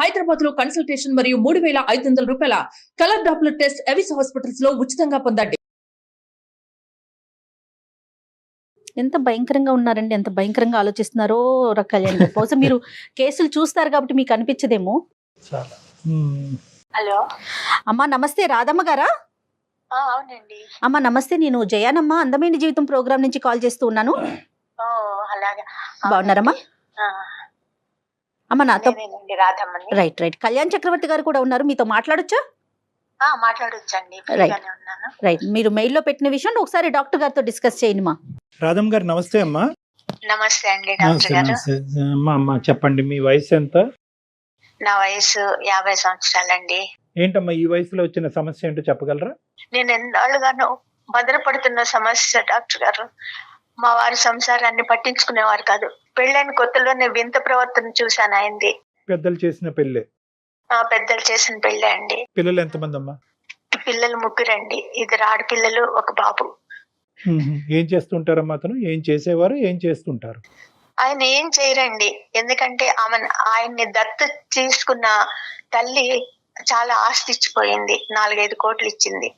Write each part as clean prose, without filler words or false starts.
హైదరాబాద్ లో కన్సల్టేషన్ మరియు 3,500 రూపాయల colour Doppler test Avis hospitals లో ఉచితంగా పొందండి. ఎంత భయంకరంగా ఉన్నారండి, ఎంత భయంకరంగా ఆలోచిస్తున్నారో కళ్యాణ్ గారు. బహుశా మీరు కేసులు చూస్తారు కాబట్టి మీకు అనిపించదేమో. చాలా. హలో అమ్మా నమస్తే, రాధమ్మ గారా? అవునండి. అమ్మా నమస్తే, నేను జయానమ్మ అందమైన జీవితం ప్రోగ్రామ్ నుంచి కాల్ చేస్తూ ఉన్నాను. అలాగా. బాగున్నారమ్మా? అమ్మ నాతో నేనేనండి, రాధమ్మని. రైట్. కళ్యాణ్ చక్రవర్తి గారు కూడా ఉన్నారు, మీతో మాట్లాడొచ్చా? మాట్లాడొచ్చండి, ఫ్రీగానే ఉన్నాను. రైట్, మీరు మెయిల్లో పెట్టిన విషయం ఒకసారి డాక్టర్ గారితో డిస్కస్ చేయండి మా. రాధమ్ గారు నమస్తే అమ్మా. నమస్తే అండి డాక్టర్ గారు. అమ్మా చెప్పండి, మీ వయసు ఎంత? నా వయసు 50 సంవత్సరాలండి. ఏంటమ్మా ఈ వయసులో వచ్చిన సమస్య ఏంటో చెప్పగలరా? నేను ఎన్నాళ్ళుగానో భద్రపడుతున్న సమస్య డాక్టర్ గారు. మా వారి సంసారాన్ని పట్టించుకునేవారు కాదు. పెళ్ళైన కొత్తలోనే వింత ప్రవర్తన చూశాను ఆయనది. పెద్దలు చేసిన పెళ్ళే? పెద్దలు చేసిన పెళ్ళే అండి. పిల్లలు ఎంతమంది అమ్మా? పిల్లలు 3 అండి. 2 ఆడపిల్లలు, 1 బాబు. ఏం చేస్తుంటారమ్మా అతను? ఏం చేసేవారు, ఏం చేస్తుంటారు? ఆయన ఏం చేయరండి, ఎందుకంటే ఆయన్ని దత్తు తీసుకున్న తల్లి చాలా ఆస్తి ఇచ్చిపోయింది. 4-5 కోట్లు ఇచ్చింది.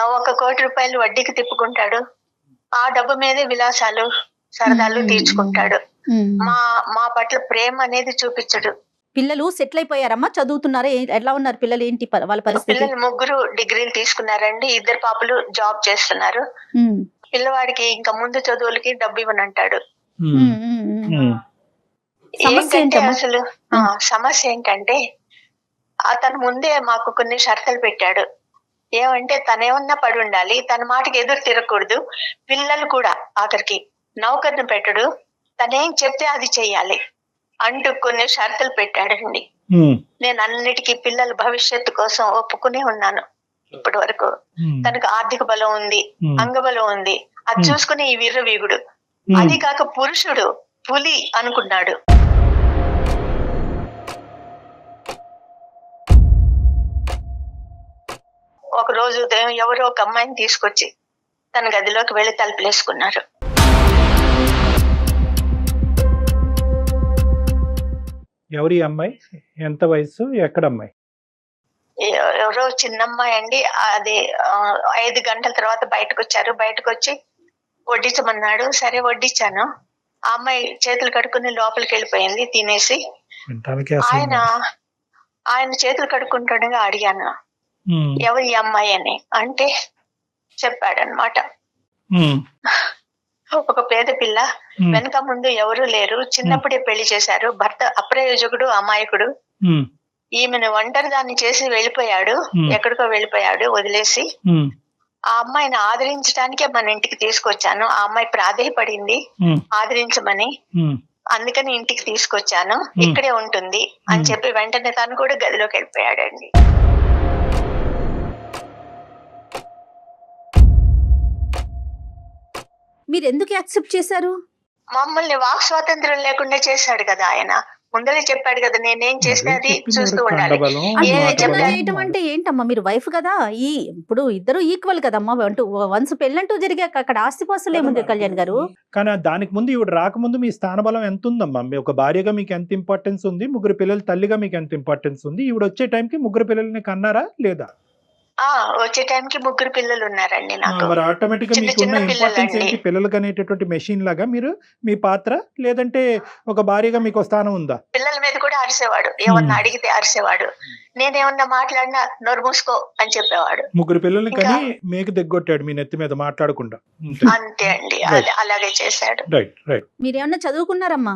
1 కోటి రూపాయలు వడ్డీకి తిప్పుకుంటాడు. ఆ డబ్బు మీదే విలాసాలు సరదాలు తీర్చుకుంటాడు. మా పట్ల ప్రేమ అనేది చూపించడు. పిల్లలు సెటిల్ అయిపోయారమ్మా, చదువుతున్నారా? ఎలా ఉన్నారు పిల్లలు? ఏంటి వాళ్ళ పరిస్థితి? పిల్లలు 3 డిగ్రీలు తీసుకున్నారండి. 2 పాపలు జాబ్ చేస్తున్నారు. పిల్లవాడికి ఇంకా ముందు చదువులకి డబ్బు ఇవ్వనంటాడు. అసలు సమస్య ఏంటంటే అతను ముందే మాకు కొన్ని షరతులు పెట్టాడు. ఏమంటే తనేమన్నా పడి ఉండాలి, తన మాటకి ఎదురు తిరగకూడదు. పిల్లలు కూడా ఆఖరికి నౌకర్ని పెట్టడు, తనేం చెప్తే అది చెయ్యాలి అంటూ కొన్ని షరతులు పెట్టాడండి. నేను అన్నిటికీ పిల్లల భవిష్యత్తు కోసం ఒప్పుకునే ఉన్నాను ఇప్పటి వరకు. తనకు ఆర్థిక బలం ఉంది, అంగబలం ఉంది, అది చూసుకుని ఈ వీరుడు. అది కాక పురుషుడు పులి అనుకున్నాడు. ఒక రోజు ఉదయం ఎవరో ఒక అమ్మాయిని తీసుకొచ్చి తన గదిలోకి వెళ్లి తలుపులేసుకున్నారు. ఎవరి అమ్మాయి? ఎంత వయసు? ఎక్కడ అమ్మాయి? ఎవరో చిన్న అమ్మాయి అండి. అది 5 గంటల తర్వాత బయటకు వచ్చారు. బయటకు వచ్చి వడ్డించమన్నాడు. సరే వడ్డించాను. ఆ అమ్మాయి చేతులు కడుక్కుని లోపలికి వెళ్ళిపోయింది తినేసి. ఆయన చేతులు కడుక్కుంటుండగా అడిగాను, ఎవరు ఈ అమ్మాయి అని. అంటే చెప్పాడనమాట, ఒక పేద పిల్ల, వెనక ముందు ఎవరూ లేరు, చిన్నప్పుడే పెళ్లి చేశారు, భర్త అప్రయోజకుడు, అమాయకుడు, ఈమెను ఒంటరి దాన్ని చేసి వెళ్ళిపోయాడు, ఎక్కడికో వెళ్ళిపోయాడు వదిలేసి. ఆ అమ్మాయిని ఆదరించడానికే మన ఇంటికి తీసుకొచ్చాను. ఆ అమ్మాయి ప్రాధేయపడింది ఆదరించమని, అందుకని ఇంటికి తీసుకొచ్చాను, ఇక్కడే ఉంటుంది అని చెప్పి వెంటనే తను కూడా గదిలోకి వెళ్ళిపోయాడండి. మీరు ఎందుకు యాక్సెప్ట్ చేశారు? మమ్మల్ని వాక్ స్వాతంత్రం లేకుండా చేశాడు కదా ఆయన. ముందరే చెప్పాడు కదా, నేనేం చేసినా అది చూస్తూ ఉండాలి. చేయటం అంటే ఏంటమ్మా, మీరు వైఫ్ కదా, ఇప్పుడు ఇద్దరు ఈక్వల్ కదమ్మా. వన్స్ పెళ్ళంటూ జరిగాక అక్కడ ఆస్తిపాస్తులు ఏముంది కళ్యాణ్ గారు? కానీ దానికి ముందు ఈవిడ రాకముందు మీ స్థానబలం ఎంత ఉందమ్మా? మీ ఒక భార్యగా మీకు ఎంత ఇంపార్టెన్స్ ఉంది? 3 పిల్లల తల్లిగా మీకు ఎంత ఇంపార్టెన్స్ ఉంది? ఈవిడ వచ్చే టైంకి 3 పిల్లల్ని కన్నారా లేదా? వచ్చే టైంకి 3 పిల్లలు ఉన్నారండి నాకు. మరి ఆటోమేటిక్ గా మీకు ఉన్న ఇంపార్టెన్స్ ఏంటి? పిల్లలకు అనేటటువంటి మెషిన్ లాగా మీరు మీ పాత్ర, లేదంటే ఒక భార్యగా మీకు స్థానం ఉందా? పిల్లల మీద కూడా అరిసేవాడు, ఏమన్నా అడిగితే అరిసేవాడు. నేనేమన్నా మాట్లాడినా నోరు మూసుకో అని చెప్పేవాడు. 3 పిల్లల్ని కానీ మీకు దిగ్గొట్టాడు మీ నెత్తి మీద మాట్లాడకుండా. అంతే అండి, అలాగే చేశాడు. మీరేమన్నా చదువుకున్నారమ్మా?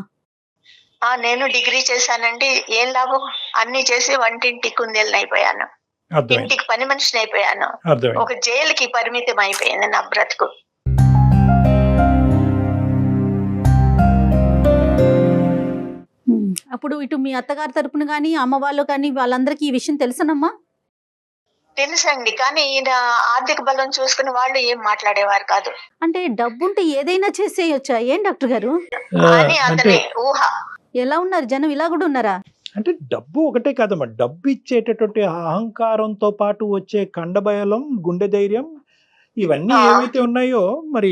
నేను డిగ్రీ చేశానండి. ఏం లాభం? అన్ని చేసి వంటింటి కుందేళ్ళని అయిపోయాను, ఇంటికి పని మనిషిని అయిపోయాను, ఒక జైలుకి పరిమితం అయిపోయింది నా బ్రతుకు. అప్పుడు ఇటు మీ అత్తగారి తరపున కానీ అమ్మ వాళ్ళు కానీ వాళ్ళందరికీ ఈ విషయం తెలుసనమ్మా? తెలుసండి, కానీ ఈయన ఆర్థిక బలం చూసుకుని వాళ్ళు ఏం మాట్లాడేవారు కాదు. అంటే డబ్బుంటే ఏదైనా చేసేయొచ్చా ఏం డాక్టర్ గారు అని అతని ఊహ. ఎలా ఉన్నారు జనం? ఇలా కూడా ఉన్నారా? అంటే డబ్బు ఒకటే కాదమ్మా, డబ్బు ఇచ్చేటటువంటి అహంకారంతో పాటు వచ్చే కండబయలం, గుండె ధైర్యం, ఇవన్నీ ఏవైతే ఉన్నాయో మరి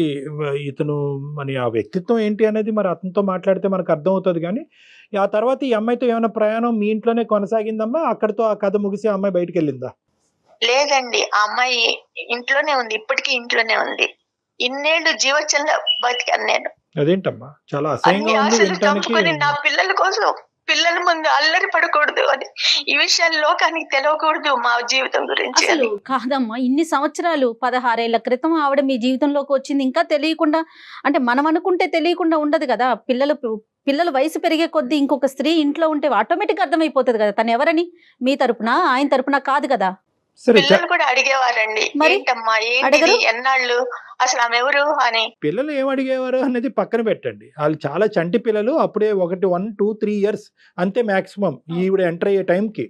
ఇతను మరి ఆ వ్యక్తిత్వం ఏంటి అనేది మరి అతనితో మాట్లాడితే మనకు అర్థం అవుతుంది. కానీ ఆ తర్వాత ఈ అమ్మాయితో ఏమైనా ప్రయాణం మీ ఇంట్లోనే కొనసాగిందమ్మా? అక్కడితో ఆ కథ ముగిసి ఆ అమ్మాయి బయటికి వెళ్ళిందా? లేదండి, ఆ అమ్మాయి ఇంట్లోనే ఉంది, ఇప్పటికీ ఇంట్లోనే ఉంది. ఇన్నేళ్లు జీవోత్సవంలో బతికాను నేను. అదేంటమ్మా చాలా అన్ని అసహ్యంగా ఉంది ఆశలు వినటానికి. చంపుకొని నా పిల్లల కోసం, పిల్లల ముందు అల్లరి పడకూడదు అని, ఈ విషయాలు లోకానికి తెలియకూడదు మా జీవితం గురించి అసలు అని. కాదమ్మా, ఇన్ని సంవత్సరాలు 16 ఏళ్ల క్రితం ఆవిడ మీ జీవితంలోకి వచ్చింది, ఇంకా తెలియకుండా, అంటే మనం అనుకుంటే తెలియకుండా ఉండదు కదా. పిల్లలు వయసు పెరిగే కొద్దీ ఇంకొక స్త్రీ ఇంట్లో ఉంటే ఆటోమేటిక్ అర్థమైపోతుంది కదా తను ఎవరని. మీ తరపున ఆయన తరపున కాదు కదా. సరే పిల్లలు కూడా అడిగేవారండి, మరి ఏంటమ్మా ఏంటిది, అడగరు? ఎన్నాళ్ళు, అసలు ఆమె ఎవరు అని. పిల్లలు ఏం అడిగేవారు అనేది పక్కన పెట్టండి. వాళ్ళు చాలా చంటి పిల్లలు, అప్పుడే 1, 2, 3 ఇయర్స్ అంతే మాక్సిమం ఈవిడ ఎంటర్ అయ్యే టైంకి.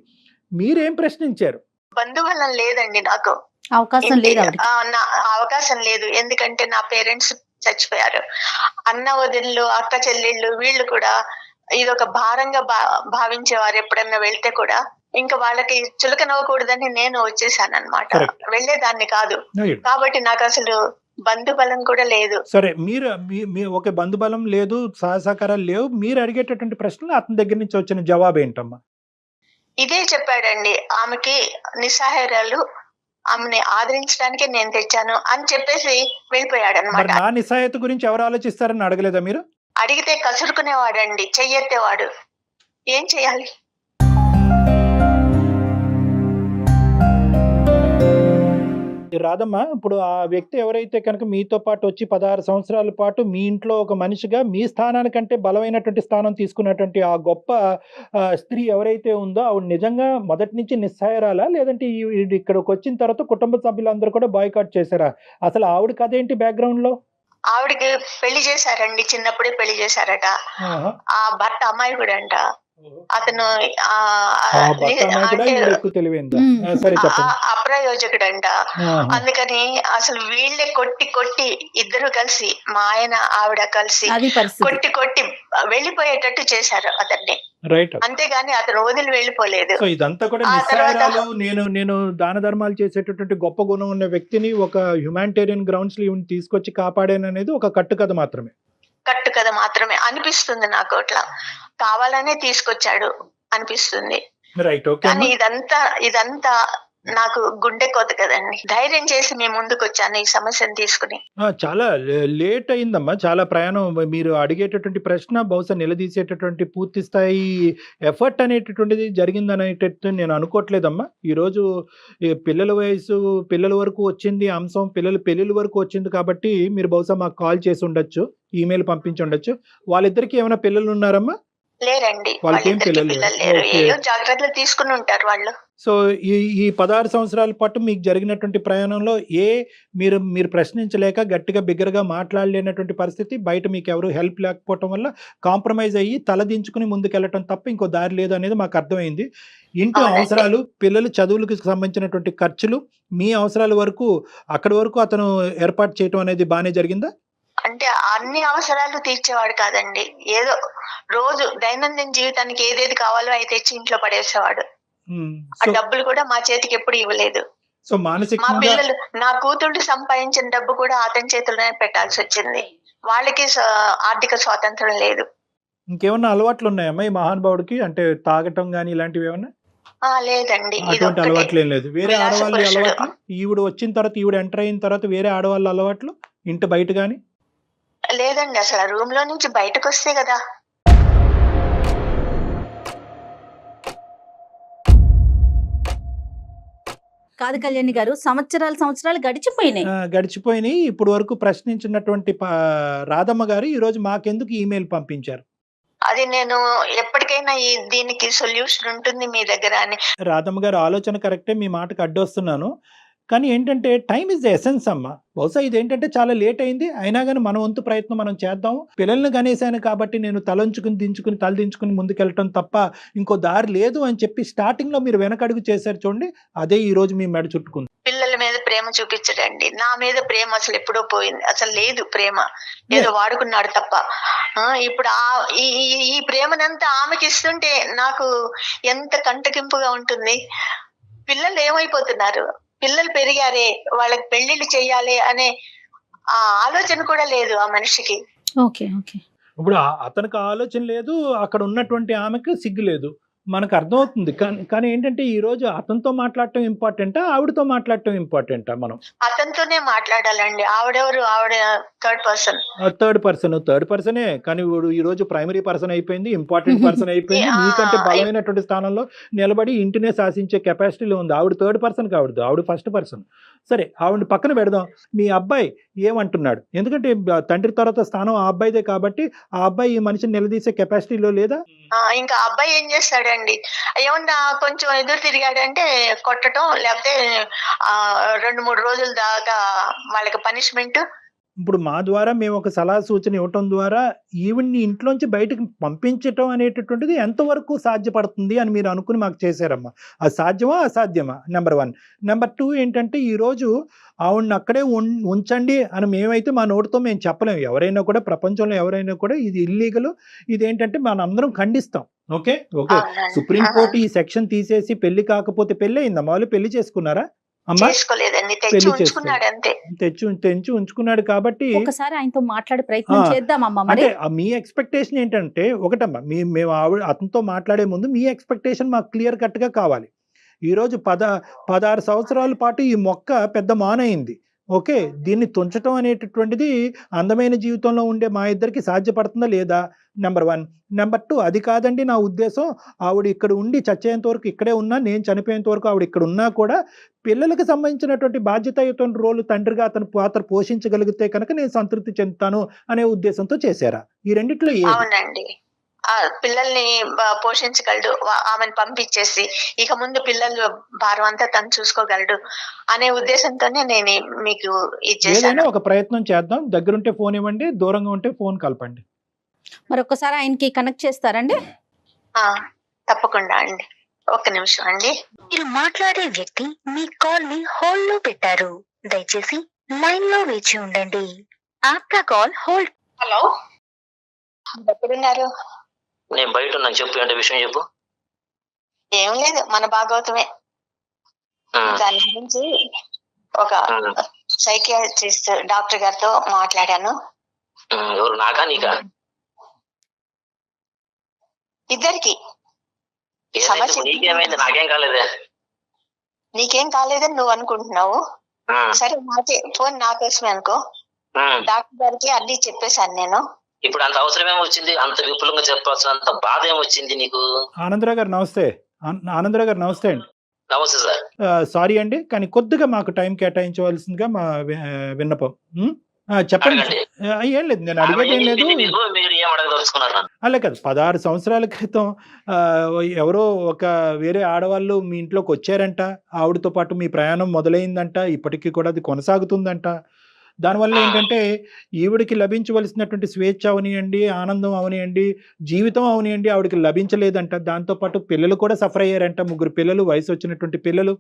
మీరేం ప్రశ్నించారు? బంధువలం లేదండి నాకు, అవకాశం లేదు ఆవిడకి. నా అవకాశం లేదు. ఎందుకంటే నా పేరెంట్స్ చచ్చిపోయారు. అన్న వదినలు, అక్క చెల్లెళ్ళు వీళ్ళు కూడా ఇదొక భారంగా భావించేవారు. ఎప్పుడన్నా వెళ్తే కూడా ఇంకా వాళ్ళకి చులకనవ్వకూడదని నేను వచ్చేసాను అనమాట. Correct. వెళ్లేదాన్ని కాదు Right. కాబట్టి నాకు అసలు బంధుబలం కూడా లేదు. సరే, మీరు ఒక బంధుబలం లేదు, సహసహకారాలు లేవు, మీరు అడిగేటటువంటి ప్రశ్నలు అతని దగ్గర నుంచి వచ్చిన జవాబు ఏంటమ్మా? ఇదే చెప్పాడండి, ఆమెకి నిస్సహాయరాలు, ఆమెని ఆదరించడానికే నేను తెచ్చాను అని చెప్పేసి వెళ్ళిపోయాడు మరి అనమాట. నా నిస్సహాయత గురించి ఎవరు ఆలోచిస్తారని అడగలేదా మీరు? అడిగితే కసురుకునేవాడండి, చెయ్యెత్తేవాడు. ఏం చేయాలి? రాదమ్మా, ఇప్పుడు ఆ వ్యక్తి ఎవరైతే కనుక మీతో పాటు వచ్చి 16 సంవత్సరాల పాటు మీ ఇంట్లో ఒక మనిషిగా మీ స్థానానికంటే బలమైనటువంటి స్థానం తీసుకున్నటువంటి ఆ గొప్ప స్త్రీ ఎవరైతే ఉందో ఆవిడ నిజంగా మొదటి నుంచి నిస్సహాయరాలా, లేదంటే ఇక్కడికి వచ్చిన తర్వాత కుటుంబ సభ్యులందరూ కూడా బాయ్కాట్ చేశారా? అసలు ఆవిడ కథ ఏంటి బ్యాక్గ్రౌండ్ లో? ఆవిడకి పెళ్లి చేశారండి, చిన్నప్పుడే పెళ్లి చేశారట. ఆ భర్త అమాయకుడు అంట. అతను సరే చెప్పండి. అప్రయోజకుడంట. అందుకని అసలు వీళ్ళే కొట్టి కొట్టి ఇద్దరు కలిసి, మా ఆయన ఆవిడ కలిసి అది పరిస్థితి. కొట్టి కొట్టి వెళ్ళిపోయేటట్టు చేశారు అతన్ని. రైట్. అంతేగాని అతను వదిలి వెళ్ళిపోలేదు. సో ఇదంతా కూడా నిస్సహాయాలు, నేను దాన ధర్మాలు చేసేటటువంటి గొప్ప గుణం ఉన్న వ్యక్తిని ఒక హ్యుమానిటేరియన్ గ్రౌండ్స్ లో తీసుకొచ్చి కాపాడాననేది ఒక కట్టుకథ మాత్రమే. కట్టు కథ మాత్రమే అనిపిస్తుంది నాకు. అట్లా కావాలనే తీసుకొచ్చాడు అనిపిస్తుంది. రైట్. ఓకే. కానీ ఇదంతా నాకు గుండె కోత కదండి. ధైర్యం చేసి మేము ముందుకు వచ్చాను ఈ సమస్యను తీసుకుని. చాలా లేట్ అయిందమ్మా, చాలా ప్రయాణం. మీరు అడిగేటటువంటి ప్రశ్న బహుశా నిలదీసేటటువంటి పూర్తి స్థాయి ఎఫర్ట్ అనేటటువంటిది జరిగిందనేటట్టు నేను అనుకోవట్లేదమ్మా. ఈరోజు పిల్లల వయసు, పిల్లల వరకు వచ్చింది అంశం, పెళ్ళిళ్ళ వరకు వచ్చింది కాబట్టి మీరు బహుశా మాకు కాల్ చేసి ఉండొచ్చు, ఈమెయిల్ పంపించి ఉండొచ్చు. వాళ్ళిద్దరికి ఏమైనా పిల్లలు ఉన్నారమ్మా? లేరండి, వాళ్ళకేం వాళ్ళిద్దరికీ పిల్లలు పిల్లలు లేరు. లేరు. ఓకే. ఏదో జాగ్రత్తలు తీసుకుని ఉంటారు వాళ్ళు. సో ఈ 16 సంవత్సరాల పాటు మీకు జరిగినటువంటి ప్రయాణంలో మీరు ప్రశ్నించలేక గట్టిగా బిగ్గరగా మాట్లాడలేనటువంటి పరిస్థితి, బయట మీకు ఎవరు హెల్ప్ లేకపోవటం వల్ల కాంప్రమైజ్ అయ్యి తలదించుకుని ముందుకెళ్ళటం తప్ప ఇంకో దారి లేదు అనేది మాకు అర్థమైంది. ఇంటి అవునండి. అవసరాలు, పిల్లల చదువులకు సంబంధించినటువంటి ఖర్చులు, మీ అవసరాల వరకు అక్కడి వరకు అతను ఏర్పాటు చేయటం అనేది బాగానే జరిగిందా? అంటే అన్ని అవసరాలు తీర్చేవాడు కాదండి. ఏదో రోజు దైనందిన జీవితానికి ఏదేది కావాలో అయితే తెచ్చి ఇంట్లో పడేసేవాడు. ఆ డబ్బులు కూడా మా చేతికి ఎప్పుడు ఇవ్వలేదు. సో మా మానసికంగా పిల్లలు, నా కూతుళ్ళు సంపాదించిన డబ్బు కూడా అతని చేతుల్లోనే పెట్టాల్సి వచ్చింది. వాళ్ళకి ఆర్థిక స్వాతంత్రం లేదు. ఇంకేమన్నా అలవాట్లు ఉన్నాయమ్మా ఈ మహానుభావుడికి? అంటే తాగటం గానీ ఇలాంటివి ఏమన్నా? లేదండి, అటువంటి ఇదొక్కటే. అలవాట్లు ఏం లేదు. వేరే విలాస ఆడవాళ్ళ పురుషుడు. అలవాట్లు, ఈవిడ వచ్చిన తర్వాత, ఈవిడ ఎంటర్ అయిన తర్వాత వేరే ఆడవాళ్ళ అలవాట్లు ఇంటి బయట గానీ? లేదండి, అసలు రూమ్ లో నుంచి బయటకు వస్తే కదా. కాదు కళ్యాణి గారు, సంవత్సరాలు గడిచిపోయినాయి. ఇప్పుడు వరకు ప్రశ్నించినటువంటి రాధమ్మ గారు ఈ రోజు మాకెందుకు ఈమెయిల్ పంపించారు? అది నేను ఎప్పటికైనా దీనికి సొల్యూషన్ ఉంటుంది మీ దగ్గర అని. రాధమ్మ గారు ఆలోచన కరెక్టే, మీ మాటకు అడ్డొస్తున్నాను. కానీ ఏంటంటే టైం ఇస్ ద ఎసెన్స్ అమ్మ. బహుశా ఇదేంటంటే చాలా లేట్ అయింది, అయినా కానీ మన వంతు ప్రయత్నం మనం చేద్దాం. పిల్లల్ని కనేసాను కాబట్టి నేను తలదించుకుని ముందుకెళ్ళటం తప్ప ఇంకో దారి లేదు అని చెప్పి స్టార్టింగ్ లో మీరు వెనకడుగు చేశారు చూడండి, అదే ఈ రోజు మీ మెడ చుట్టుకుంది. పిల్లల మీద ప్రేమ చూపించడండి. నా మీద ప్రేమ అసలు ఎప్పుడో పోయింది, అసలు లేదు ప్రేమ. ఏదో వాడుకున్నాడు తప్ప. ఇప్పుడు ఈ ప్రేమనంతా ఆమెకి ఇస్తుంటే నాకు ఎంత కంటకింపుగా ఉంటుంది. పిల్లలు ఏమైపోతున్నారు, పిల్లలు పెరిగారే, వాళ్ళకి పెళ్లిళ్ళు చెయ్యాలి అనే ఆ ఆలోచన కూడా లేదు ఆ మనిషికి. ఓకే. ఇప్పుడు అతనికి ఆలోచన లేదు, అక్కడ ఉన్నటువంటి ఆమెకు సిగ్గు లేదు, మనకు అర్థమవుతుంది. కానీ ఏంటంటే ఈ రోజు అతనితో మాట్లాడటం ఇంపార్టెంటా, ఆవిడతో మాట్లాడటం ఇంపార్టెంటా? మనం అతనితోనే మాట్లాడాలండి. ఆవిడెవరు? ఆవిడ థర్డ్ పర్సనే. కానీ ఈ రోజు ప్రైమరీ పర్సన్ అయిపోయింది, ఇంపార్టెంట్ పర్సన్ అయిపోయింది. మీకంటే బలమైనటువంటి స్థానంలో నిలబడి ఇంటినే శాసించే కెపాసిటీలో ఉంది. ఆవిడ థర్డ్ పర్సన్ కావద్దు, ఆవిడ ఫస్ట్ పర్సన్. సరే, ఆవిడ పక్కన పెడదాం. మీ అబ్బాయి ఏమంటున్నాడు? ఎందుకంటే తండ్రి తర్వాత స్థానం ఆ అబ్బాయిదే కాబట్టి ఆ అబ్బాయి ఈ మనిషిని నిలదీసే కెపాసిటీలో లేదా? ఇంకా అబ్బాయి ఏం చేస్తాడండి, ఏమన్నా కొంచెం ఎదురు తిరిగాడంటే కొట్టడం, లేకపోతే 2-3 రోజుల దాకా వాళ్ళకి పనిష్మెంట్. ఇప్పుడు మా ద్వారా మేము ఒక సలహా సూచన ఇవ్వటం ద్వారా ఈవిడ్ని ఇంట్లోంచి బయటకు పంపించటం అనేటటువంటిది ఎంతవరకు సాధ్యపడుతుంది అని మీరు అనుకుని మాకు చేశారమ్మా. అది సాధ్యమా అసాధ్యమా? నెంబర్ 1. నెంబర్ 2 ఏంటంటే ఈరోజు ఆవిడని అక్కడే ఉంచండి అని మేమైతే మా నోటితో మేము చెప్పలేము. ఎవరైనా కూడా, ప్రపంచంలో ఎవరైనా కూడా ఇది ఇల్లీగల్, ఇదేంటంటే మనం అందరం ఖండిస్తాం. ఓకే. సుప్రీంకోర్టు ఈ సెక్షన్ తీసేసి పెళ్లి కాకపోతే పెళ్లి అయిందమ్మా, వాళ్ళు పెళ్లి చేసుకున్నారా అమ్మా? చేసుకోలేదండి, తెచ్చి ఉంచుకున్నాడు అంతే. తెచ్చి ఉంచుకున్నాడు కాబట్టి ఒకసారి ఆయనతో మాట్లాడే ప్రయత్నం చేద్దామమ్మా. అంటే మీ ఎక్స్పెక్టేషన్ ఏంటంటే, ఒకటమ్మా, మేము అతనితో మాట్లాడే ముందు మీ ఎక్స్పెక్టేషన్ మాకు క్లియర్ కట్ గా కావాలి. ఈరోజు 16 సంవత్సరాల పాటు ఈ మొక్క పెద్ద మానయింది. ఓకే, దీన్ని తుంచటం అనేటటువంటిది అందమైన జీవితంలో ఉండే మా ఇద్దరికి సాధ్యపడుతుందా లేదా? నెంబర్ 1. నెంబర్ 2, అది కాదండి నా ఉద్దేశం. ఆవిడ ఇక్కడ ఉండి చచ్చేంత వరకు ఇక్కడే ఉన్నా, నేను చనిపోయేంత వరకు ఆవిడ ఇక్కడ ఉన్నా కూడా పిల్లలకు సంబంధించినటువంటి బాధ్యతాయుత రోలు తండ్రిగా అతను పాత్ర పోషించగలిగితే కనుక నేను సంతృప్తి చెందుతాను అనే ఉద్దేశంతో చేశారా? ఈ రెండిట్లో అవునండి, పిల్లల్ని పోషించగలడు, ఆమెను పంపించేసి ఇక ముందు పిల్లలు భారం అంతా తను చూసుకోగలడు అనే ఉద్దేశంతోనే నేను మీకు ఏదైనా ఒక ప్రయత్నం చేద్దాం. దగ్గరుంటే ఫోన్ ఇవ్వండి, దూరంగా ఉంటే ఫోన్ కలపండి. మరొకసారి ఆయనకి కనెక్ట్ చేస్తారండి? తప్పకుండా అండి. ఒక్క నిమిషం అండి. మీరు మాట్లాడే వ్యక్తి మీ కాల్ ని హోల్డ్ లో పెట్టారు, దయచేసి లైన్ లో వేచి ఉండండి. ఆప్కా కాల్ హోల్డ్. హలో, ఎక్కడున్నారు? నేను బయట ఉన్నాను, చెప్పు, అంటే విషయం చెప్పు. ఏం లేదు, మన భాగవతమే. దాని గురించి ఒక సైకియాట్రిస్ట్ డాక్టర్ గారితో మాట్లాడాను. ఎవరు, నాకా నీకా? ఇద్దరికి. నీకేమైంది? నాకేం కాలేదే. నీకేం కాలేదని నువ్వు అనుకుంటున్నావు. సరే, ఫోన్ నా కోసమే అనుకో. డాక్టర్ గారికి అన్ని చెప్పేశాను నేను. ఇప్పుడు అంత అవసరం ఏమొచ్చింది? అంత విపులంగా చెప్పాల్సిన అంత బాధ ఏమొచ్చింది నీకు? ఆనందరావు గారు నమస్తే. ఆనందరావు గారు నమస్తే అండి. నమస్తే సార్. సారీ అండి, కానీ కొద్దిగా మాకు టైం కేటాయించవలసిందిగా మా విన్నపం. చెప్పండి. ఏం లేదు, నేను అడిగేది ఏం లేదు. అలా కాదు, 16 సంవత్సరాల క్రితం ఎవరో ఒక వేరే ఆడవాళ్ళు మీ ఇంట్లోకి వచ్చారంట, ఆవిడతో పాటు మీ ప్రయాణం మొదలైందంట, ఇప్పటికీ కూడా అది కొనసాగుతుందంట. దానివల్ల ఏంటంటే ఈవిడికి లభించవలసినటువంటి స్వేచ్ఛ అవనియండి, ఆనందం అవనియండి, జీవితం అవనియండి, ఆవిడకి లభించలేదంట. దాంతోపాటు పిల్లలు కూడా సఫర్ అయ్యారంట. 3 పిల్లలు, వయసు వచ్చినటువంటి పిల్లలు.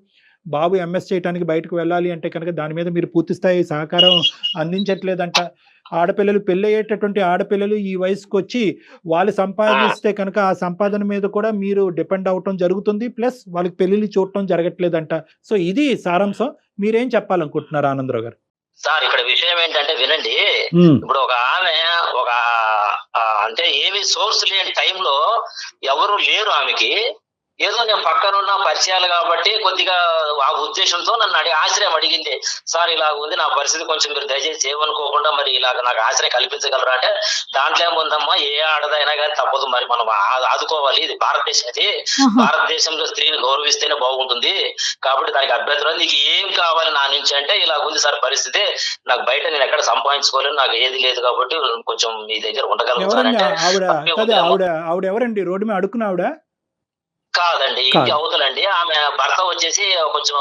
బాబు ఎంఎస్ చేయడానికి బయటకు వెళ్ళాలి అంటే కనుక దాని మీద మీరు పూర్తి స్థాయి సహకారం అందించట్లేదంట. ఆడపిల్లలు, పెళ్ళయ్యేటటువంటి ఆడపిల్లలు ఈ వయసుకు వచ్చి వాళ్ళు సంపాదిస్తే కనుక ఆ సంపాదన మీద కూడా మీరు డిపెండ్ అవటం జరుగుతుంది, ప్లస్ వాళ్ళకి పెళ్లిళ్ళు చూడటం జరగట్లేదంట. సో ఇది సారాంశం. మీరేం చెప్పాలనుకుంటున్నారు ఆనందరావు గారు? సార్, ఇక్కడ విషయం ఏంటంటే వినండి. ఇప్పుడు ఒక ఆమె అంటే ఏమి సోర్స్ లేని టైంలో ఎవరు లేరు ఆమెకి, ఏదో నేను పక్కన ఉన్న పరిచయాలు కాబట్టి కొద్దిగా ఆ ఉద్దేశంతో నన్ను ఆశ్రయం అడిగింది. సార్, ఇలాగ ఉంది నా పరిస్థితి, కొంచెం మీరు దయచేసి ఏమనుకోకుండా మరి ఇలాగ నాకు ఆశ్రయం కల్పించగలరా అంటే, దాంట్లో ఏముందమ్మా, ఏ ఆడదైనా కానీ తప్పదు, మరి మనం ఆదుకోవాలి, ఇది భారతదేశం, ఇది భారతదేశంలో స్త్రీని గౌరవిస్తేనే బాగుంటుంది, కాబట్టి దానికి అభ్యంతరం, నీకు ఏం కావాలి నా నుంచి అంటే, ఇలాగ ఉంది సార్ పరిస్థితి, నాకు బయట నేను ఎక్కడ సంపాదించుకోలేను, నాకు ఏది లేదు కాబట్టి కొంచెం మీ దగ్గర ఉండగలుగుతానంటే. ఆవిడ ఎవరండి? రోడ్డు మీద అడుక్కున్న ఆవిడ కాదండి, ఇంటి అవతలండి. ఆమె భర్త వచ్చేసి కొంచెం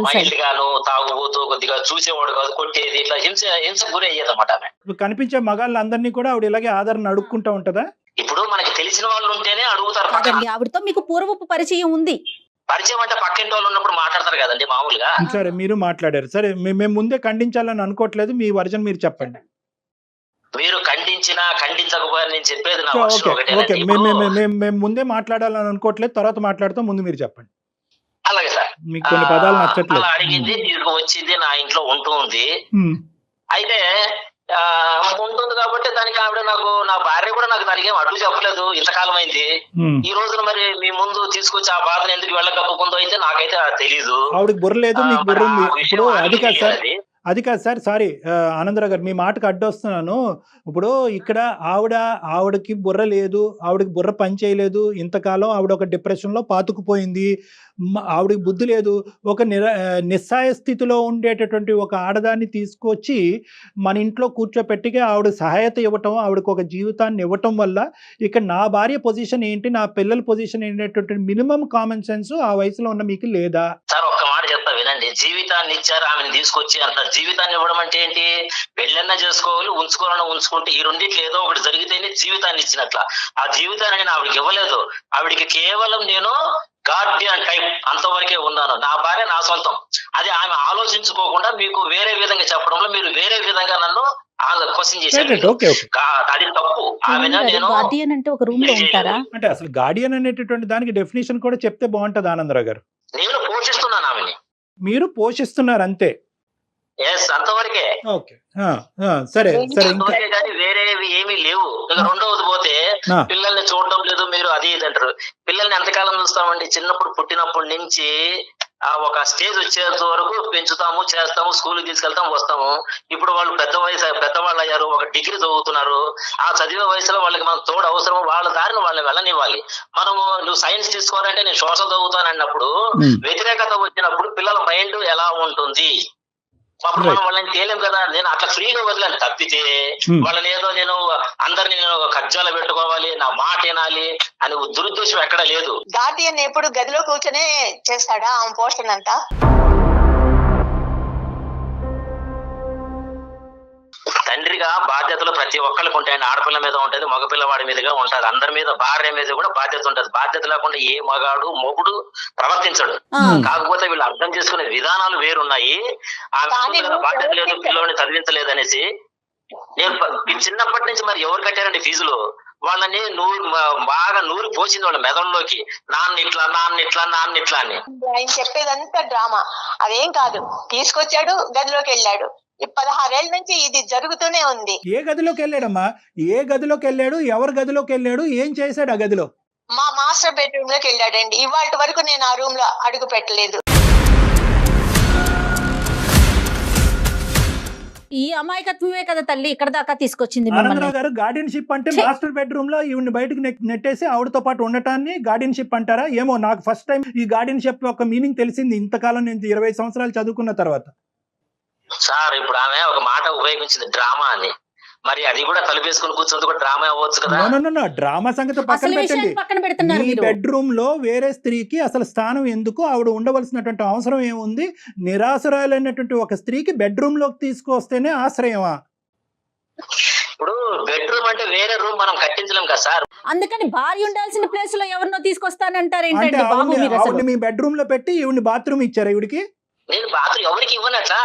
మైల్డ్ గాను, తాగుబోతూ, కొద్దిగా చూసేవాడు కాదు, కొట్టేది, ఇట్లా హింస గురి అయ్యేది అనమాట. ఆమె కనిపించే మగాళ్ళందరినీ కూడా ఆవిడ ఇలాగే ఆదరణ అడుక్కుంటా ఉంటదా? ఇప్పుడు మనకి తెలిసిన వాళ్ళు ఉంటేనే అడుగుతారు. ఆవిడతో మీకు పూర్వపు పరిచయం ఉంది? పరిచయం అంటే పక్కింటి వాళ్ళు ఉన్నప్పుడు మాట్లాడతారు కదండి మామూలుగా. సరే, మీరు మాట్లాడారు. సరే, మేము ముందే ఖండించాలని అనుకోవట్లేదు, మీ వర్జన్ మీరు చెప్పండి. మీరు ఖండించినా ఖండించకపోయినా నేను చెప్పేది నా వర్షన్ ఒకటే. మేము ముందే మాట్లాడాలని అనుకోవట్లేదు, తర్వాత మాట్లాడతాం, ముందు మీరు చెప్పండి. అలాగే సార్. మీకు కొన్ని పదాలు నచ్చట్లేదు. అలా అడిగింది, తీసుకు వచ్చింది, నా ఇంట్లో ఉంటూ ఉంది. అయితే ఉంటుంది కాబట్టి దానికి ఆవిడ నా భార్య కూడా నాకు దానికి ఏం అడుగు చెప్పలేదు, ఇంతకాలం అయింది. ఈ రోజున మరి మీ ముందు తీసుకొచ్చి ఆ బాధను ఎందుకు వెళ్ళకపోతుందో అయితే నాకైతే తెలీదు. ఆవిడకి బుర్ర లేదు, మీకు బుర్ర ఉంది. ఇప్పుడు అది కాదు సార్, సారీ ఆనందరావు గారు, మీ మాటకు అడ్డొస్తున్నాను. ఇప్పుడు ఇక్కడ ఆవిడకి బుర్ర లేదు, ఆవిడకి బుర్ర పని చేయలేదు, ఇంతకాలం ఆవిడ ఒక డిప్రెషన్లో పాతుకుపోయింది, ఆవిడకి బుద్ధి లేదు. ఒక నిస్సాయ స్థితిలో ఉండేటటువంటి ఒక ఆడదాన్ని తీసుకొచ్చి మన ఇంట్లో కూర్చోపెట్టిగా ఆవిడ సహాయత ఇవ్వటం, ఆవిడకి ఒక జీవితాన్ని ఇవ్వటం వల్ల ఇక్కడ నా భార్య పొజిషన్ ఏంటి, నా పిల్లల పొజిషన్ ఏంటంటే మినిమం కామన్ సెన్స్ ఆ వయసులో ఉన్న మీకు లేదా? సార్ ఒక్క మాట చెప్తా వినండి. జీవితాన్ని ఇచ్చారు, ఆమెను తీసుకొచ్చి అంత జీవితాన్ని ఇవ్వడం అంటే ఏంటి? పెళ్ళన్నా చేసుకోవాలి, ఉంచుకోవాలన్నా ఉంచుకుంటే ఈ రెండిట్లో ఏదో ఒకటి జరిగితేనే జీవితాన్ని ఇచ్చినట్ల. ఆ జీవితాన్ని నేను ఆవిడకి ఇవ్వలేదు. ఆవిడికి కేవలం నేను గార్డియన్ టైప్ అంతవరకే ఉన్నాను. నా భార్య నా సొంతం. అది ఆమె ఆలోచించుకోకుండా మీకు వేరే విధంగా చెప్పడంలో మీరు వేరే విధంగా నన్ను క్వశ్చన్ చేశారు. అది తప్పు. గార్డియన్ అంటే ఒక రూమ్ లో ఉంటారా? అంటే అసలు గార్డియన్ అనేటటువంటి దానికి డెఫినేషన్ కూడా చెప్తే బాగుంటది ఆనందరావు గారు. నేను పోషిస్తున్నాను ఆమెని. మీరు పోషిస్తున్నారు అంతే. అంతవరకే. సరే సరే, కానీ వేరేవి ఏమీ లేవు. రెండవది పోతే పిల్లల్ని చూడడం లేదు మీరు, అది ఇది అంటారు. పిల్లల్ని ఎంతకాలం చూస్తామండి? చిన్నప్పుడు పుట్టినప్పటి నుంచి ఒక స్టేజ్ వచ్చేంత వరకు పెంచుతాము, చేస్తాము, స్కూల్కి తీసుకెళ్తాం, వస్తాము. ఇప్పుడు వాళ్ళు పెద్దవాళ్ళు అయ్యారు, ఒక డిగ్రీ చదువుతున్నారు. ఆ చదివే వయసులో వాళ్ళకి మనం తోడు అవసరం. వాళ్ళ దారిని వాళ్ళని వెళ్ళనివ్వాలి. మనము నువ్వు సైన్స్ తీసుకోవాలంటే నేను సోషల్ చదువుతాను అన్నప్పుడు వ్యతిరేకత వచ్చినప్పుడు పిల్లల మైండ్ ఎలా ఉంటుంది? అప్పుడు మనం వాళ్ళని తేలేం కదా. నేను అట్లా ఫ్రీగా వదిలేను. తప్పితే వాళ్ళని ఏదో నేను అందరిని కజ్జాలు పెట్టుకోవాలి, నా మాట వినాలి అని దురుద్దేశం ఎక్కడ లేదు. గార్డియన్ ఎప్పుడు గదిలో కూర్చొనే చేస్తాడా ఆమె పోషణ అంతా? తండ్రిగా బాధ్యతలు ప్రతి ఒక్కరికి ఉంటాయండి. ఆడపిల్ల మీద ఉంటది, మగపిల్లవాడి మీదుగా ఉంటది, అందరి మీద భార్య మీద కూడా బాధ్యత ఉంటది. బాధ్యత లేకుండా ఏ మొగుడు ప్రవర్తించడు. కాకపోతే వీళ్ళు అర్థం చేసుకునే విధానాలు వేరున్నాయి. ఆమె బాధ్యత లేదు, పిల్లల్ని చదివించలేదు అనేసి. నేను చిన్నప్పటి నుంచి మరి ఎవరు కట్టారండి ఫీజులు? వాళ్ళని బాగా నూరు పోసింది వాళ్ళ మెదడులోకి. నాన్నిట్లా అని ఆయన చెప్పేదంతా డ్రామా. అదేం కాదు. తీసుకొచ్చాడు, గదిలోకి వెళ్ళాడు. 16 ఏళ్ళ నుంచి ఇది జరుగుతూనే ఉంది. ఏ గదిలోకి వెళ్ళాడమ్మా? ఏ గదిలోకి వెళ్ళాడు? ఎవరు గదిలోకి వెళ్ళాడు? ఏం చేశాడు ఆ గదిలో? మా మాస్టర్ బెడ్రూమ్ లోకి వెళ్ళాడండి. ఇవాళ వరకు నేను ఆ రూమ్ లో అడుగు పెట్టలేదు. ఈ అమాయకత్వమే కదా తల్లి ఇక్కడ దాకా తీసుకొచ్చింది. ఆనందరావు గారు, గార్డియన్షిప్ అంటే మాస్టర్ బెడ్రూమ్ లో ఈవిని బయటకు నెట్టేసి ఆవిడతో పాటు ఉండటాన్ని గార్డియన్షిప్ అంటారా? ఏమో, నాకు ఫస్ట్ టైం ఈ గార్డియన్షిప్ యొక్క మీనింగ్ తెలిసింది ఇంతకాలం నేను 20 సంవత్సరాలు చదువుకున్న తర్వాత. సార్ ఇప్పుడు ఆమె ఒక మాట ఉపయోగించింది, డ్రామా అని. మరి అది కూడా తలుపేసుకుని కూర్చుంది కూడా డ్రామా అవ్వచ్చు కదా. డ్రామా సంగతి పక్కన పెట్టండి. ఈ బెడ్రూమ్ లో వేరే స్త్రీకి అసలు స్థానం ఎందుకు? ఆవిడ ఉండవలసినటువంటి అవసరం ఏముంది? నిరాశ్రయాలైనటువంటి ఒక స్త్రీకి బెడ్రూమ్ లోకి తీసుకొస్తేనే ఆశ్రయమా? ఇప్పుడు బెడ్రూమ్ అంటే వేరే రూమ్ మనం కట్టించలేం కదా సార్. అందుకని భార్య ఉండాల్సిన ప్లేస్ లో ఎవరినో తీసుకొస్తానంటారు ఏంటంటే బాబు మీరు? ఆవిడ మీ బెడ్రూమ్ లో పెట్టి ఈవిని బాత్రూమ్ ఇచ్చారు ఈవిడికి? నేను బాత్రూమ్ ఎవరికి ఇవ్వనట్లా.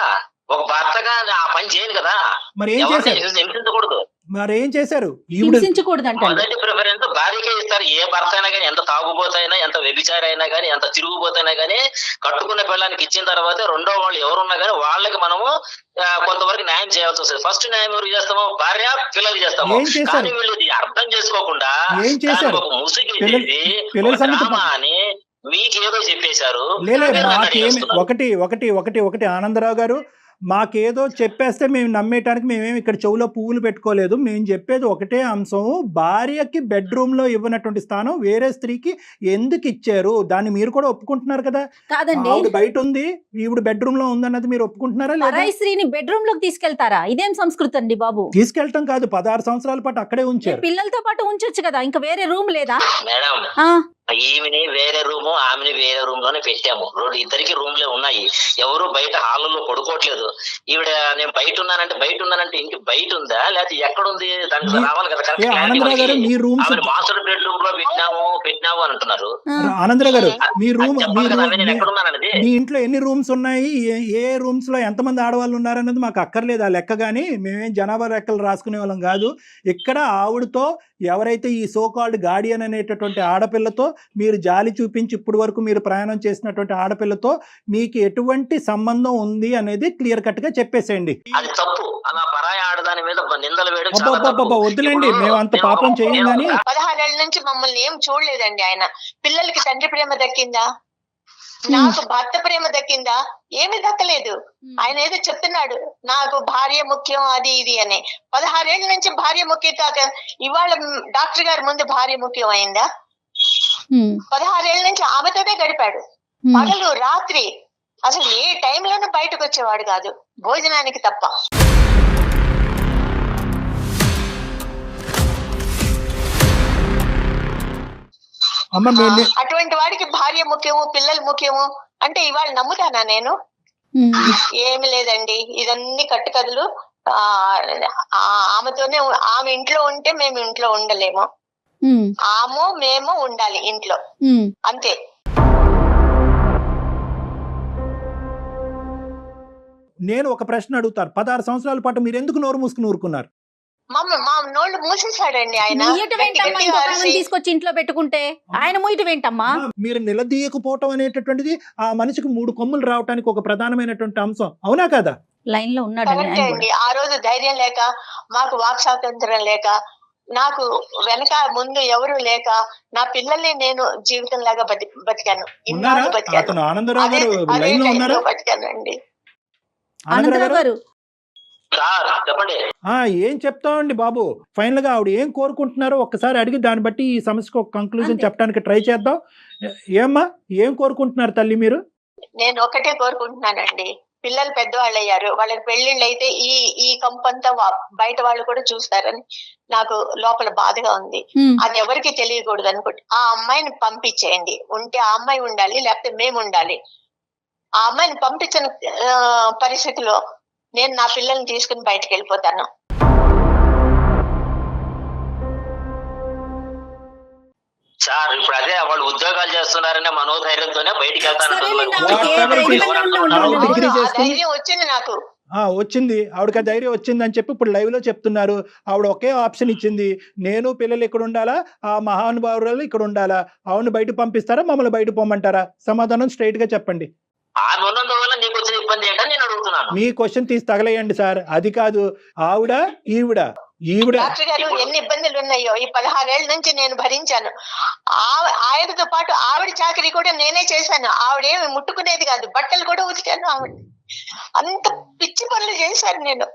ఒక భర్తగా ఆ పని చేయను కదా. మరి ఏం చేశారు? హింసించకూడదు. మరి ఏం చేశారు? మొదటి ప్రిఫరెన్స్ భార్యకే ఇస్తారు. ఏ భర్త అయినా కానీ, ఎంత తాగుబోతైనా, ఎంత వ్యభిచారి అయినా కానీ, ఎంత తిరుగుబోతైనా కానీ, కట్టుకున్న పిల్లానికి ఇచ్చిన తర్వాత రెండో వాళ్ళు ఎవరున్నా కానీ వాళ్ళకి మనము కొంతవరకు న్యాయం చేయాల్సి వస్తుంది. ఫస్ట్ న్యాయం ఎవరు చేస్తాము? భార్య, పిల్లలు చేస్తాము. కానీ వీళ్ళు ఇది అర్థం చేసుకోకుండా ఒక ముసుగు అని మీకేదో చెప్పేశారు. ఒకటి ఆనందరావు గారు, మాకేదో చెప్పేస్తే మేము నమ్మేయటానికి మేమేమి ఇక్కడ చెవులో పువ్వులు పెట్టుకోలేదు. మేము చెప్పేది ఒకటే అంశం, భార్యకి బెడ్రూమ్ లో ఇవ్వనటువంటి స్థానం వేరే స్త్రీకి ఎందుకు ఇచ్చారు? దాన్ని మీరు కూడా ఒప్పుకుంటున్నారు కదా? కాదండి, ఆవిడ బయట ఉంది, ఈవిడ బెడ్రూమ్ లో ఉందన్నది మీరు ఒప్పుకుంటున్నారా లేదా? స్త్రీని బెడ్రూమ్ లోకి తీసుకెళ్తారా? ఇదేం సంస్కృతి అండి బాబు? తీసుకెళ్తాం కాదు, 16 సంవత్సరాల పాటు అక్కడే ఉంచారు. పిల్లలతో పాటు ఉంచొచ్చు కదా, ఇంకా వేరే రూమ్ లేదా? మేడం, ఈమెని వేరే రూము, ఆమెని వేరే రూమ్ లోనే పెట్టాము. ఇద్దరికి రూమ్లే ఉన్నాయి. ఎవరు బయట హాల్లో పడుకోవట్లేదు. ఈవిడ నేను బయట ఉన్నానంటే ఇంటి బయట ఉందా లేకపోతే ఎక్కడుంది? దానికి రావాలి కదా. మాస్టర్ బెడ్రూమ్ లో పెట్టినాము అని అంటున్నారు. ఆనందరావు గారు, మీ ఇంట్లో ఎన్ని రూమ్స్ ఉన్నాయి, ఏ రూమ్స్ లో ఎంతమంది ఆడవాళ్ళు ఉన్నారన్నది మాకు అక్కర్లేదు ఆ లెక్క. గానీ మేమేం జనాభా లెక్కలు రాసుకునే వాళ్ళం కాదు. ఇక్కడ ఆవిడతో ఎవరైతే ఈ సో కాల్డ్ గార్డియన్ అనేటటువంటి ఆడపిల్లతో మీరు జాలి చూపించి ఇప్పటి వరకు మీరు ప్రయాణం చేసినటువంటి ఆడపిల్లతో మీకు ఎటువంటి సంబంధం ఉంది అనేది క్లియర్ కట్ గా చెప్పేసేయండి. అది తప్పు. అలా పరాయి ఆడదాని మీద నిందలు వేయడం చాలా తప్పు. అబ్బబ్బబ్బబ్బ, వద్దులేండి, ఇప్పుడు మేము అంత నేను పాపం ఒక- చేయం నేను కానీ ఒక- 16 ఏళ్ల నుంచి మమ్మల్ని ఏం చూడలేదండి ఆయన. పిల్లలకి తండ్రి ప్రేమ దక్కిందా? నాకు భర్త ప్రేమ దక్కిందా? ఏమీ దక్కలేదు. ఆయన ఏదో చెప్తున్నాడు నాకు భార్య ముఖ్యం అది ఇది అని. 16 ఏళ్ల నుంచి భార్య ముఖ్యం కాక ఇవాళ డాక్టర్ గారి ముందు భార్య ముఖ్యం అయిందా? 16 ఏళ్ల నుంచి ఆమెతోనే గడిపాడు. పగలు రాత్రి అసలు ఏ టైంలోనూ బయటకు వచ్చేవాడు కాదు, భోజనానికి తప్ప. అమ్మ అటువంటి వాడికి భార్య ముఖ్యము, పిల్లలు ముఖ్యము అంటే ఇవాళ నమ్ముతానా నేను? ఏమి లేదండి, ఇదన్నీ కట్టుకథలు. ఆమెతోనే ఆమె ఇంట్లో ఉంటే మేము ఇంట్లో ఉండలేము, మేము ఉండాలి ఇంట్లో, అంతే. నేను ఒక ప్రశ్న అడుగుతాను. 16 సంవత్సరాల పాటు మీరు ఎందుకు నోరు మూసుకుని ఊరుకున్నారు? మా నోళ్ళు మూసేశాడండి ఆయన. తీసుకొచ్చి ఇంట్లో పెట్టుకుంటే ఆయన మూయటం ఏంటమ్మా? మీరు నిలదీయకపోవటం అనేటటువంటిది ఆ మనిషికి 3 కొమ్ములు రావడానికి ఒక ప్రధానమైనటువంటి అంశం, అవునా కదా? లైన్ లో ఉన్నాడు అండి. ఆ రోజు ధైర్యం లేక, మాకు వాక్ స్వాతంత్రం లేక, నాకు వెనక ముందు ఎవరు లేక, నా పిల్లల్ని నేను జీవితం లాగా బతికాను. ఇన్నాళ్ళు బతికాను. అతను ఆనందరావు గారు లైన్ లో ఉన్నారా? బతికానండి. ఆనందరావు గారు చెప్పండి. ఏం చెప్తామండి బాబు, ఫైనల్ గా ఆవిడ ఏం కోరుకుంటున్నారో ఒక్కసారి అడిగి దాన్ని బట్టి ఈ సమస్యకు ఒక కంక్లూజన్ చెప్పడానికి ట్రై చేద్దాం. ఏమ్మా, ఏం కోరుకుంటున్నారు తల్లి మీరు? నేను ఒకటే కోరుకుంటున్నానండి, పిల్లలు పెద్దవాళ్ళు అయ్యారు, వాళ్ళకి పెళ్లిళ్ళు అయితే ఈ కంపంతా బయట వాళ్ళు కూడా చూస్తారని నాకు లోపల బాధగా ఉంది. అది ఎవరికి తెలియకూడదు అనుకుంటే ఆ అమ్మాయిని పంపించేయండి. ఉంటే ఆ అమ్మాయి ఉండాలి, లేకపోతే మేము ఉండాలి. ఆ అమ్మాయిని పంపించిన పరిస్థితిలో నేను నా పిల్లల్ని తీసుకుని బయటకు వెళ్ళిపోతాను. సార్ ఇప్పుడు అదే వాళ్ళు ఉద్యోగాలు చేస్తున్నారనే మనోధైర్యంతోనే బయటికి ధైర్యం వచ్చింది నాకు. వచ్చింది, ఆవిడకి ఆ ధైర్యం వచ్చిందని చెప్పి ఇప్పుడు లైవ్ లో చెప్తున్నారు. ఆవిడ ఒకే ఆప్షన్ ఇచ్చింది, నేను పిల్లలు ఇక్కడ ఉండాలా, ఆ మహానుభావులు ఇక్కడ ఉండాలా? ఆవిడని బయట పంపిస్తారా, మమ్మల్ని బయట పోమంటారా? సమాధానం స్ట్రైట్ గా చెప్పండి. మీ క్వశ్చన్ తీసి తగలేయండి సార్, అది కాదు. ఆవిడ ఈవిడ డాక్టర్ గారు ఎన్ని ఇబ్బందులు ఉన్నాయో ఈ 16 ఏళ్ల నుంచి నేను భరించాను. ఆయనతో పాటు ఆవిడ చాకరీ కూడా నేనే చేశాను. ఆవిడేమి ముట్టుకునేది కాదు, బట్టలు కూడా ఉతికాను. ఆవిడ అంత పిచ్చి పనులు చేశాను నేను.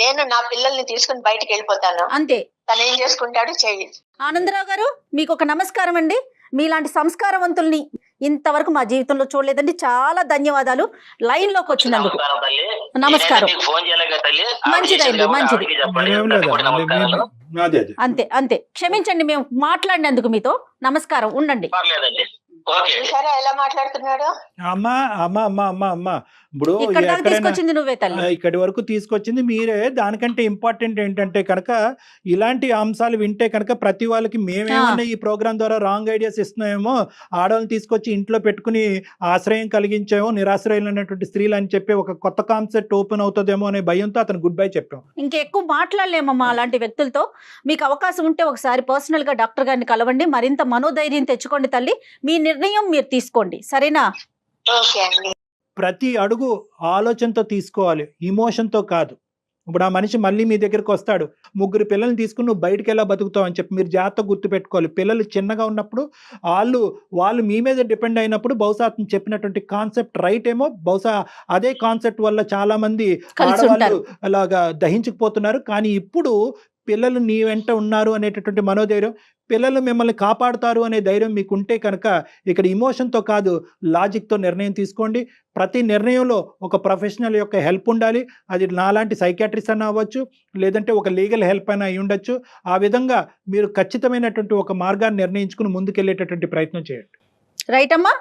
నేను నా పిల్లల్ని తీసుకుని బయటకు వెళ్ళిపోతాను, అంతే. తను ఏం చేసుకుంటాడు చెయ్యి. ఆనందరావు గారు, మీకు ఒక నమస్కారం అండి. మీలాంటి సంస్కారవంతుల్ని ఇంతవరకు మా జీవితంలో చూడలేదండి. చాలా ధన్యవాదాలు లైన్ లోకి వచ్చినందుకు. నమస్కారం. మంచిదండి, మంచిది. అంతే అంతే, క్షమించండి మేము మాట్లాడినందుకు మీతో. నమస్కారం, ఉండండి. ఎలా మాట్లాడుతున్నాడు? అమ్మా అమ్మా అమ్మా అమ్మా అమ్మా ఇప్పుడు తీసుకొచ్చింది నువ్వే తల్లి, ఇక్కడి వరకు తీసుకొచ్చింది మీరే. దానికంటే ఇంపార్టెంట్ ఏంటంటే కనుక ఇలాంటి అంశాలు వింటే కనుక ప్రతి వాళ్ళకి మేమేమన్నా ఈ ప్రోగ్రామ్ ద్వారా రాంగ్ ఐడియాస్ ఇస్తున్నామేమో, ఆడవాళ్ళని తీసుకొచ్చి ఇంట్లో పెట్టుకుని ఆశ్రయం కలిగించేమో నిరాశ్రయులైనటువంటి స్త్రీలు అని చెప్పి ఒక కొత్త కాన్సెప్ట్ ఓపెన్ అవుతుందేమో అనే భయంతో అతను గుడ్ బై చెప్పాం. ఇంకెక్కువ మాట్లాడలేమమ్మా అలాంటి వ్యక్తులతో. మీకు అవకాశం ఉంటే ఒకసారి పర్సనల్ గా డాక్టర్ గారిని కలవండి, మరింత మనోధైర్యం తెచ్చుకోండి తల్లి. మీ నిర్ణయం మీరు తీసుకోండి, సరేనా? ప్రతి అడుగు ఆలోచనతో తీసుకోవాలి, ఇమోషన్తో కాదు. ఇప్పుడు ఆ మనిషి మళ్ళీ మీ దగ్గరికి వస్తాడు, 3 పిల్లల్ని తీసుకుని నువ్వు బయటకు ఎలా బతుకుతావు అని చెప్పి మీరు జాగ్రత్తగా గుర్తుపెట్టుకోవాలి. పిల్లలు చిన్నగా ఉన్నప్పుడు వాళ్ళు మీ మీద డిపెండ్ అయినప్పుడు బహుశా అతను చెప్పినటువంటి కాన్సెప్ట్ రైట్ ఏమో, బహుశా అదే కాన్సెప్ట్ వల్ల చాలా మంది ఆడవాళ్ళు అలాగా దహించుకుపోతున్నారు. కానీ ఇప్పుడు పిల్లలు నీ వెంట ఉన్నారు అనేటటువంటి మనోధైర్యం, పిల్లలు మిమ్మల్ని కాపాడుతారు అనే ధైర్యం మీకు ఉంటే కనుక ఇక్కడ ఇమోషన్తో కాదు లాజిక్తో నిర్ణయం తీసుకోండి. ప్రతి నిర్ణయంలో ఒక ప్రొఫెషనల్ యొక్క హెల్ప్ ఉండాలి. అది నాలాంటి సైకాట్రిస్ట్ అన్న అవ్వచ్చు, లేదంటే ఒక లీగల్ హెల్ప్ అయినా అయి ఉండొచ్చు. ఆ విధంగా మీరు ఖచ్చితమైనటువంటి ఒక మార్గాన్ని నిర్ణయించుకుని ముందుకెళ్ళేటటువంటి ప్రయత్నం చేయండి. రైట్ అమ్మా.